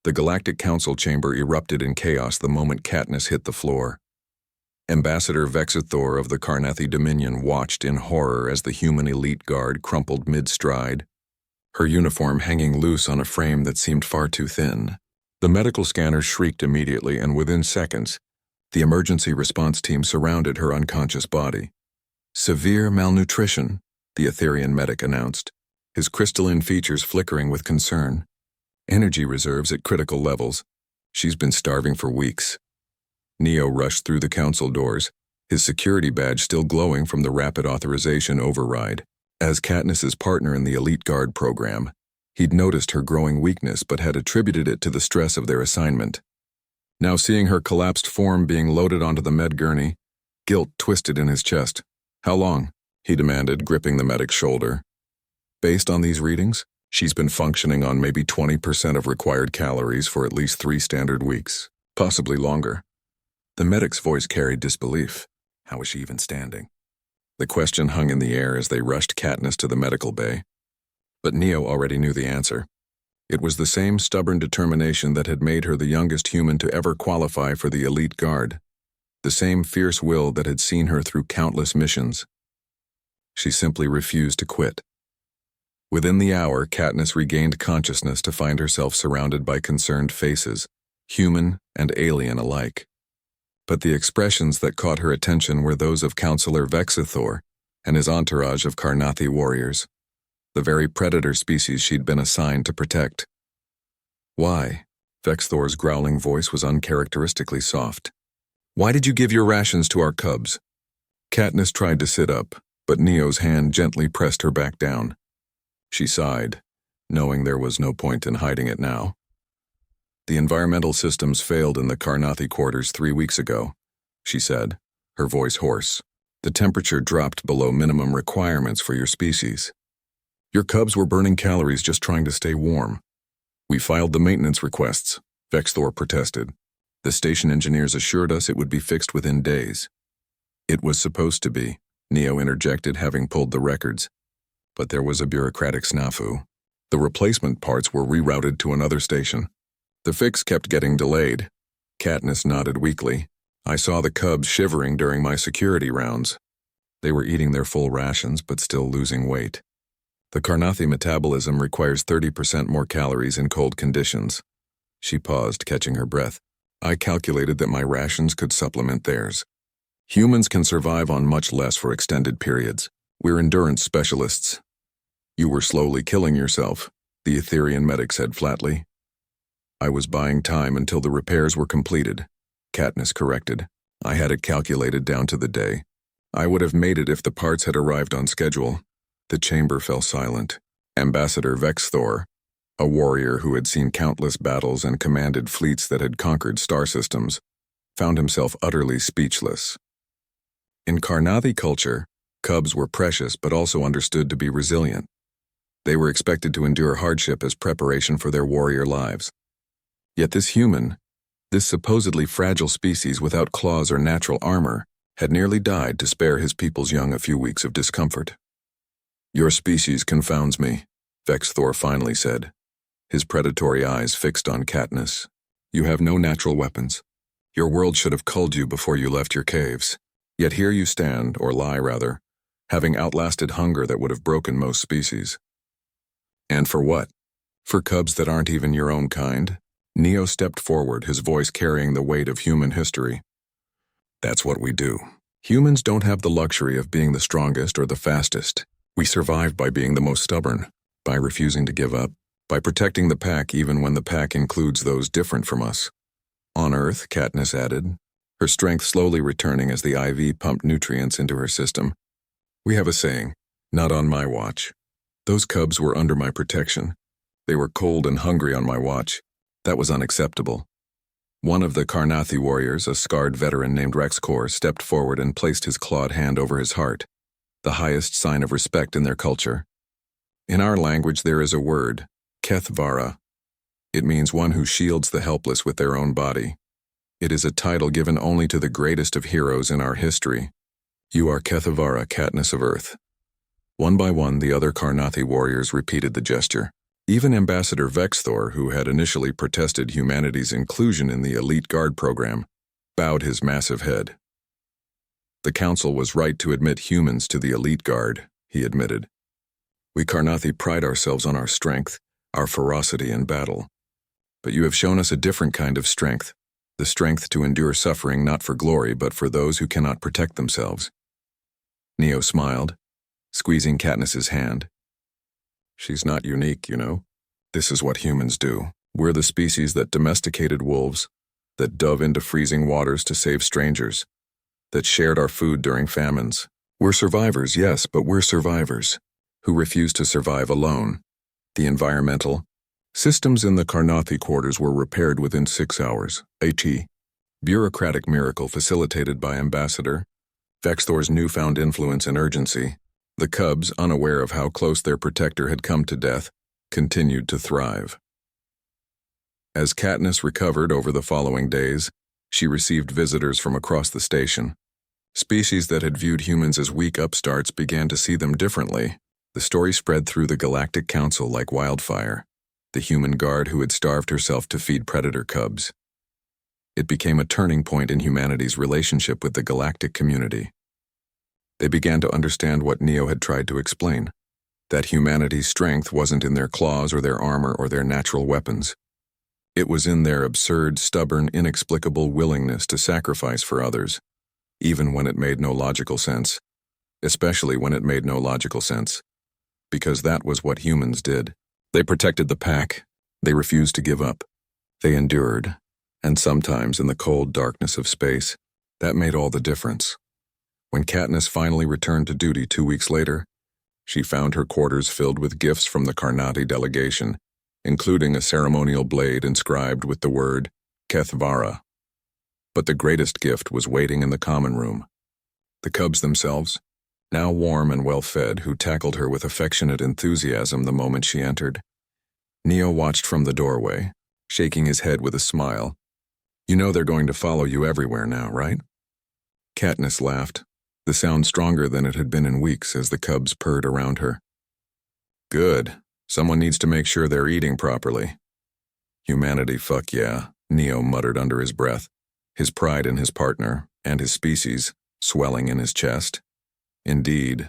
The Galactic Council chamber erupted in chaos the moment Katniss hit the floor. Ambassador Vexithor of the Carnathi Dominion watched in horror as the human elite guard crumpled mid-stride, her uniform hanging loose on a frame that seemed far too thin. The medical scanner shrieked immediately, and within seconds, the emergency response team surrounded her unconscious body. "Severe malnutrition," the Etherian medic announced, his crystalline features flickering with concern. "Energy reserves at critical levels. She's been starving for weeks." Neo rushed through the council doors, his security badge still glowing from the rapid authorization override. As Katniss's partner in the Elite Guard program, he'd noticed her growing weakness but had attributed it to the stress of their assignment. Now seeing her collapsed form being loaded onto the med gurney, guilt twisted in his chest. "How long?" he demanded, gripping the medic's shoulder. "Based on these readings, she's been functioning on maybe 20% of required calories for at least 3 standard weeks, possibly longer." The medic's voice carried disbelief. How was she even standing? The question hung in the air as they rushed Katniss to the medical bay. But Neo already knew the answer. It was the same stubborn determination that had made her the youngest human to ever qualify for the Elite Guard. The same fierce will that had seen her through countless missions. She simply refused to quit. Within the hour, Katniss regained consciousness to find herself surrounded by concerned faces, human and alien alike. But the expressions that caught her attention were those of Counselor Vexithor and his entourage of Carnathi warriors, the very predator species she'd been assigned to protect. "Why?" Vexthor's growling voice was uncharacteristically soft. "Why did you give your rations to our cubs?" Katniss tried to sit up, but Neo's hand gently pressed her back down. She sighed, knowing there was no point in hiding it now. "The environmental systems failed in the Carnathi quarters 3 weeks ago," she said, her voice hoarse. "The temperature dropped below minimum requirements for your species. Your cubs were burning calories just trying to stay warm. We filed the maintenance requests," Vexthor protested. "The station engineers assured us it would be fixed within days." "It was supposed to be," Neo interjected, having pulled the records. But there was a bureaucratic snafu. The replacement parts were rerouted to another station. The fix kept getting delayed. Katniss nodded weakly. "I saw the cubs shivering during my security rounds. They were eating their full rations but still losing weight. The Carnathi metabolism requires 30% more calories in cold conditions." She paused, catching her breath. "I calculated that my rations could supplement theirs. Humans can survive on much less for extended periods. We're endurance specialists." "You were slowly killing yourself," the Etherian medic said flatly. "I was buying time until the repairs were completed," Katniss corrected. "I had it calculated down to the day. I would have made it if the parts had arrived on schedule." The chamber fell silent. Ambassador Vexthor, a warrior who had seen countless battles and commanded fleets that had conquered star systems, found himself utterly speechless. In Carnathi culture, cubs were precious but also understood to be resilient. They were expected to endure hardship as preparation for their warrior lives. Yet this human, this supposedly fragile species without claws or natural armor, had nearly died to spare his people's young a few weeks of discomfort. "Your species confounds me," Vexthor finally said, his predatory eyes fixed on Katniss. "You have no natural weapons. Your world should have culled you before you left your caves. Yet here you stand, or lie rather, having outlasted hunger that would have broken most species. And for what? For cubs that aren't even your own kind?" Neo stepped forward, his voice carrying the weight of human history. "That's what we do. Humans don't have the luxury of being the strongest or the fastest. We survive by being the most stubborn, by refusing to give up, by protecting the pack even when the pack includes those different from us." "On Earth," Katniss added, her strength slowly returning as the IV pumped nutrients into her system, "we have a saying, 'Not on my watch.' Those cubs were under my protection. They were cold and hungry on my watch. That was unacceptable." One of the Carnathi warriors, a scarred veteran named Rexcor, stepped forward and placed his clawed hand over his heart, the highest sign of respect in their culture. "In our language there is a word, Kethvara. It means one who shields the helpless with their own body. It is a title given only to the greatest of heroes in our history. You are Kethvara, Katniss of Earth." One by one, the other Carnathi warriors repeated the gesture. Even Ambassador Vexthor, who had initially protested humanity's inclusion in the elite guard program, bowed his massive head. The council was right to admit humans to the elite guard, he admitted. We Karnathi pride ourselves on our strength, our ferocity in battle. But you have shown us a different kind of strength, the strength to endure suffering not for glory but for those who cannot protect themselves. Neo smiled, squeezing Katniss's hand. She's not unique, you know. This is what humans do. We're the species that domesticated wolves, that dove into freezing waters to save strangers, that shared our food during famines. We're survivors, yes, but we're survivors who refuse to survive alone. The environmental systems in the Karnathi quarters were repaired within 6 hours. A bureaucratic miracle facilitated by Ambassador Vexthor's newfound influence and urgency. The cubs, unaware of how close their protector had come to death, continued to thrive. As Katniss recovered over the following days, she received visitors from across the station. Species that had viewed humans as weak upstarts began to see them differently. The story spread through the Galactic Council like wildfire, the human guard who had starved herself to feed predator cubs. It became a turning point in humanity's relationship with the galactic community. They began to understand what Neo had tried to explain, that humanity's strength wasn't in their claws or their armor or their natural weapons. It was in their absurd, stubborn, inexplicable willingness to sacrifice for others, even when it made no logical sense, especially when it made no logical sense, because that was what humans did. They protected the pack. They refused to give up. They endured, and sometimes in the cold darkness of space, that made all the difference. When Katniss finally returned to duty 2 weeks later, she found her quarters filled with gifts from the Karnathi delegation, including a ceremonial blade inscribed with the word Kethvara. But the greatest gift was waiting in the common room. The cubs themselves, now warm and well-fed, who tackled her with affectionate enthusiasm the moment she entered. Neo watched from the doorway, shaking his head with a smile. You know they're going to follow you everywhere now, right? Katniss laughed, the sound stronger than it had been in weeks as the cubs purred around her. Good. Someone needs to make sure they're eating properly. Humanity, fuck yeah, Neo muttered under his breath, his pride in his partner and his species swelling in his chest. Indeed,